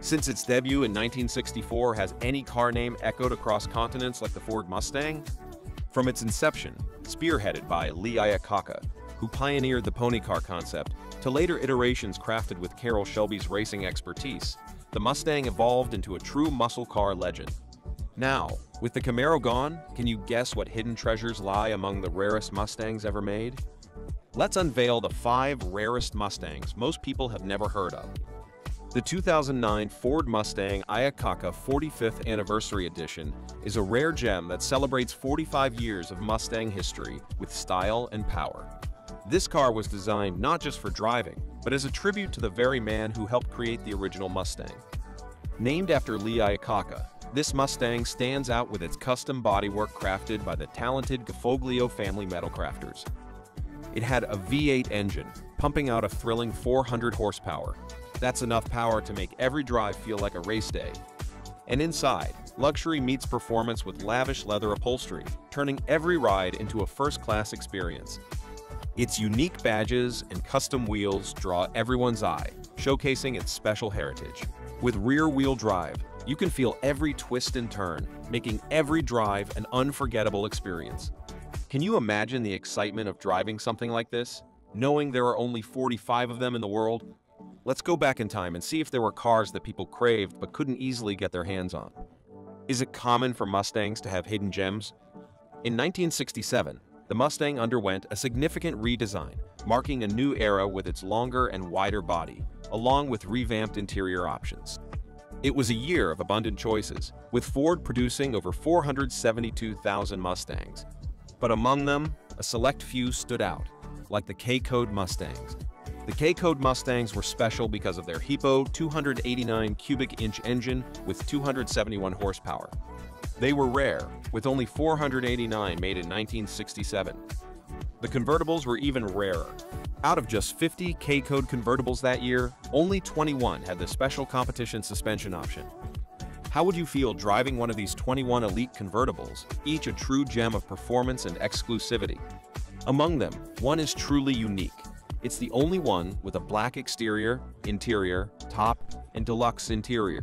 Since its debut in 1964, has any car name echoed across continents like the Ford Mustang? From its inception, spearheaded by Lee Iacocca, who pioneered the pony car concept, to later iterations crafted with Carroll Shelby's racing expertise, the Mustang evolved into a true muscle car legend. Now, with the Camaro gone, can you guess what hidden treasures lie among the rarest Mustangs ever made? Let's unveil the 5 rarest Mustangs most people have never heard of. The 2009 Ford Mustang Iacocca 45th Anniversary Edition is a rare gem that celebrates 45 years of Mustang history with style and power. This car was designed not just for driving, but as a tribute to the very man who helped create the original Mustang. Named after Lee Iacocca, this Mustang stands out with its custom bodywork crafted by the talented Gafoglio family metal crafters. It had a V8 engine, pumping out a thrilling 400 horsepower. That's enough power to make every drive feel like a race day. And inside, luxury meets performance with lavish leather upholstery, turning every ride into a first-class experience. Its unique badges and custom wheels draw everyone's eye, showcasing its special heritage. With rear-wheel drive, you can feel every twist and turn, making every drive an unforgettable experience. Can you imagine the excitement of driving something like this, knowing there are only 45 of them in the world? Let's go back in time and see if there were cars that people craved but couldn't easily get their hands on. Is it common for Mustangs to have hidden gems? In 1967, the Mustang underwent a significant redesign, marking a new era with its longer and wider body, along with revamped interior options. It was a year of abundant choices, with Ford producing over 472,000 Mustangs. But among them, a select few stood out, like the K-Code Mustangs. The K-Code Mustangs were special because of their Hippo 289 cubic inch engine with 271 horsepower. They were rare, with only 489 made in 1967. The convertibles were even rarer. Out of just 50 K-Code convertibles that year, only 21 had the special competition suspension option. How would you feel driving one of these 21 elite convertibles, each a true gem of performance and exclusivity? Among them, one is truly unique. It's the only one with a black exterior, interior, top, and deluxe interior.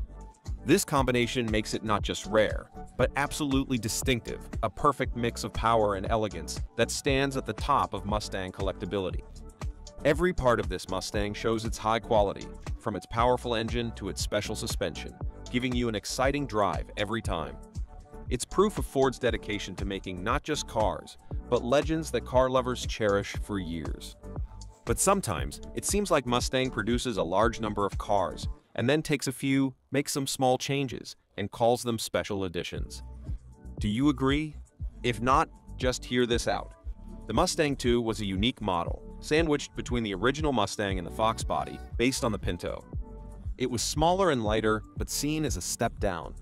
This combination makes it not just rare, but absolutely distinctive, a perfect mix of power and elegance that stands at the top of Mustang collectability. Every part of this Mustang shows its high quality, from its powerful engine to its special suspension, giving you an exciting drive every time. It's proof of Ford's dedication to making not just cars, but legends that car lovers cherish for years. But sometimes, it seems like Mustang produces a large number of cars, and then takes a few, makes some small changes, and calls them special editions. Do you agree? If not, just hear this out. The Mustang II was a unique model, sandwiched between the original Mustang and the Fox body, based on the Pinto. It was smaller and lighter, but seen as a step down.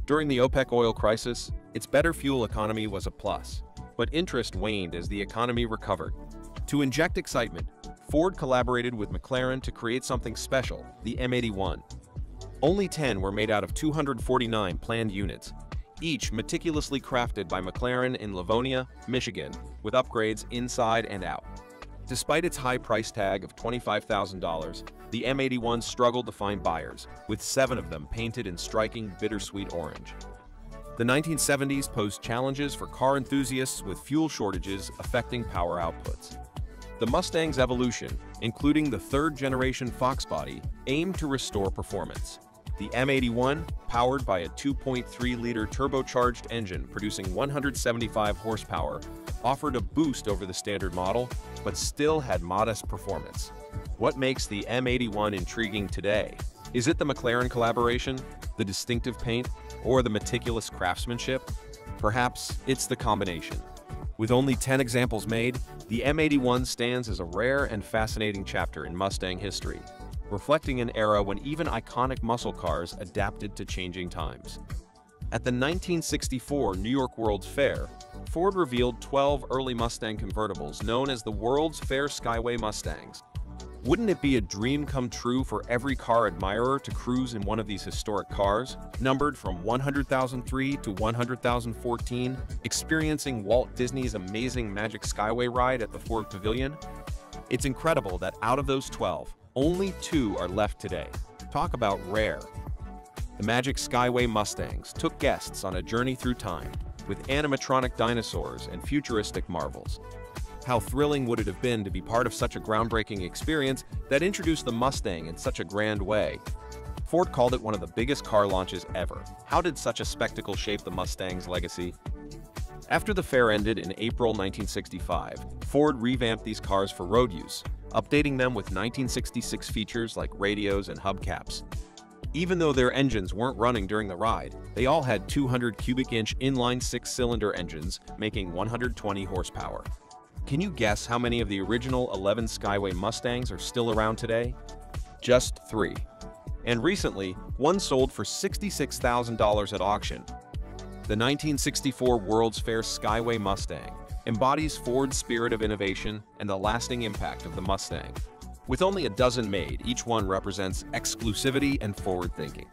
During the OPEC oil crisis, its better fuel economy was a plus, but interest waned as the economy recovered. To inject excitement, Ford collaborated with McLaren to create something special, the M81. Only 10 were made out of 249 planned units, each meticulously crafted by McLaren in Livonia, Michigan, with upgrades inside and out. Despite its high price tag of $25,000, the M81 struggled to find buyers, with 7 of them painted in striking bittersweet orange. The 1970s posed challenges for car enthusiasts with fuel shortages affecting power outputs. The Mustang's evolution, including the third-generation Fox body, aimed to restore performance. The M81, powered by a 2.3-liter turbocharged engine producing 175 horsepower, offered a boost over the standard model, but still had modest performance. What makes the M81 intriguing today? Is it the McLaren collaboration, the distinctive paint, or the meticulous craftsmanship? Perhaps it's the combination. With only 10 examples made, the M81 stands as a rare and fascinating chapter in Mustang history, reflecting an era when even iconic muscle cars adapted to changing times. At the 1964 New York World's Fair, Ford revealed 12 early Mustang convertibles known as the World's Fair Skyway Mustangs. Wouldn't it be a dream come true for every car admirer to cruise in one of these historic cars, numbered from 100,003 to 100,014, experiencing Walt Disney's amazing Magic Skyway ride at the Ford Pavilion? It's incredible that out of those 12, only 2 are left today. Talk about rare. The magic Skyway Mustangs took guests on a journey through time, with animatronic dinosaurs and futuristic marvels. How thrilling would it have been to be part of such a groundbreaking experience that introduced the Mustang in such a grand way? Ford called it one of the biggest car launches ever. How did such a spectacle shape the Mustang's legacy? After the fair ended in April 1965, Ford revamped these cars for road use, updating them with 1966 features like radios and hubcaps. Even though their engines weren't running during the ride, they all had 200 cubic inch inline six-cylinder engines making 120 horsepower. Can you guess how many of the original 11 Skyway Mustangs are still around today? Just 3. And recently, one sold for $66,000 at auction. The 1964 World's Fair Skyway Mustang embodies Ford's spirit of innovation and the lasting impact of the Mustang. With only a dozen made, each one represents exclusivity and forward-thinking.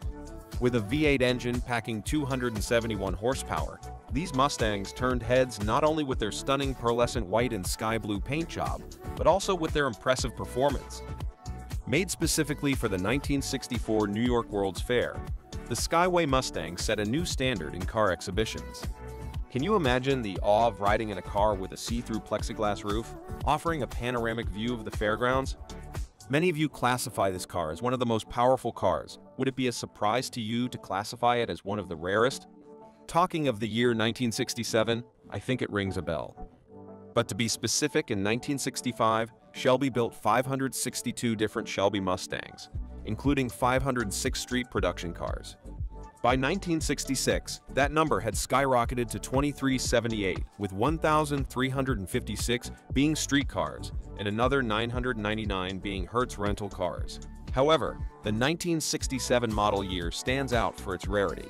With a V8 engine packing 271 horsepower, these Mustangs turned heads not only with their stunning pearlescent white and sky blue paint job, but also with their impressive performance. Made specifically for the 1964 New York World's Fair, the Skyway Mustang set a new standard in car exhibitions. Can you imagine the awe of riding in a car with a see-through plexiglass roof, offering a panoramic view of the fairgrounds? Many of you classify this car as one of the most powerful cars. Would it be a surprise to you to classify it as one of the rarest? Talking of the year 1967, I think it rings a bell. But to be specific, in 1965, Shelby built 562 different Shelby Mustangs, including 506 street production cars. By 1966, that number had skyrocketed to 2,378, with 1,356 being street cars and another 999 being Hertz rental cars. However, the 1967 model year stands out for its rarity.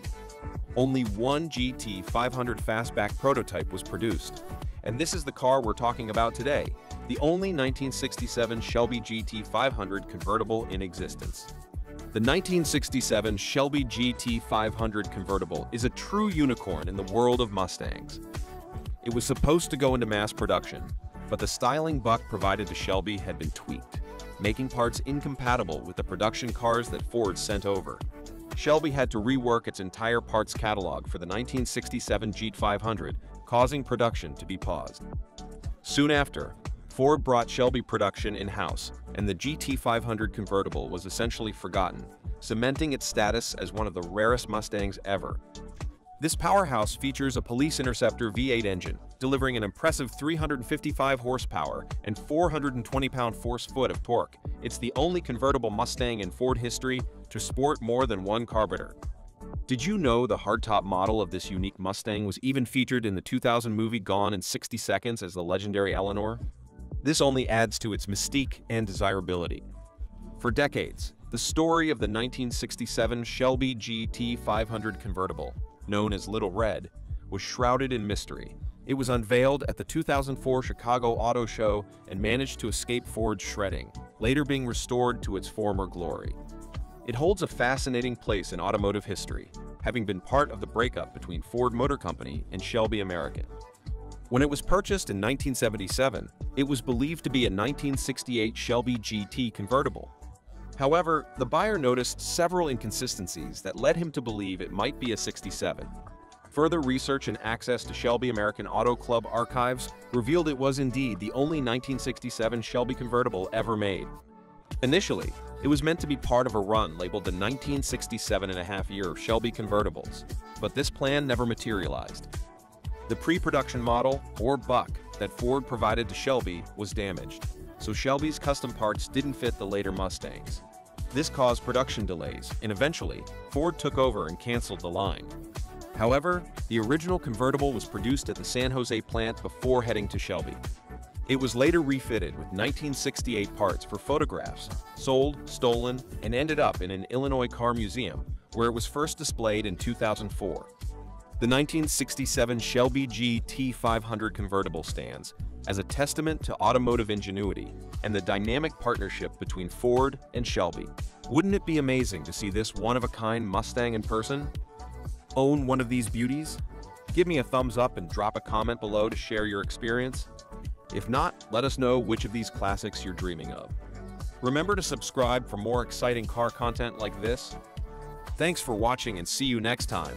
Only one GT500 fastback prototype was produced, and this is the car we're talking about today, the only 1967 Shelby GT500 convertible in existence. The 1967 Shelby GT500 Convertible is a true unicorn in the world of Mustangs. It was supposed to go into mass production, but the styling buck provided to Shelby had been tweaked, making parts incompatible with the production cars that Ford sent over. Shelby had to rework its entire parts catalog for the 1967 GT500, causing production to be paused. Soon after, Ford brought Shelby production in-house, and the GT500 Convertible was essentially forgotten, cementing its status as one of the rarest Mustangs ever. This powerhouse features a Police Interceptor V8 engine, delivering an impressive 355 horsepower and 420 pound-force-foot of torque. It's the only convertible Mustang in Ford history to sport more than one carburetor. Did you know the hardtop model of this unique Mustang was even featured in the 2000 movie Gone in 60 Seconds as the legendary Eleanor? This only adds to its mystique and desirability. For decades, the story of the 1967 Shelby GT500 Convertible, known as Little Red, was shrouded in mystery. It was unveiled at the 2004 Chicago Auto Show and managed to escape Ford's shredding, later being restored to its former glory. It holds a fascinating place in automotive history, having been part of the breakup between Ford Motor Company and Shelby American. When it was purchased in 1977, it was believed to be a 1968 Shelby GT convertible. However, the buyer noticed several inconsistencies that led him to believe it might be a 67. Further research and access to Shelby American Auto Club archives revealed it was indeed the only 1967 Shelby convertible ever made. Initially, it was meant to be part of a run labeled the 1967.5 year of Shelby convertibles, but this plan never materialized. The pre-production model, or buck, that Ford provided to Shelby was damaged, so Shelby's custom parts didn't fit the later Mustangs. This caused production delays, and eventually, Ford took over and canceled the line. However, the original convertible was produced at the San Jose plant before heading to Shelby. It was later refitted with 1968 parts for photographs, sold, stolen, and ended up in an Illinois car museum, where it was first displayed in 2004. The 1967 Shelby GT500 Convertible stands as a testament to automotive ingenuity and the dynamic partnership between Ford and Shelby. Wouldn't it be amazing to see this one-of-a-kind Mustang in person? Own one of these beauties? Give me a thumbs up and drop a comment below to share your experience. If not, let us know which of these classics you're dreaming of. Remember to subscribe for more exciting car content like this. Thanks for watching and see you next time.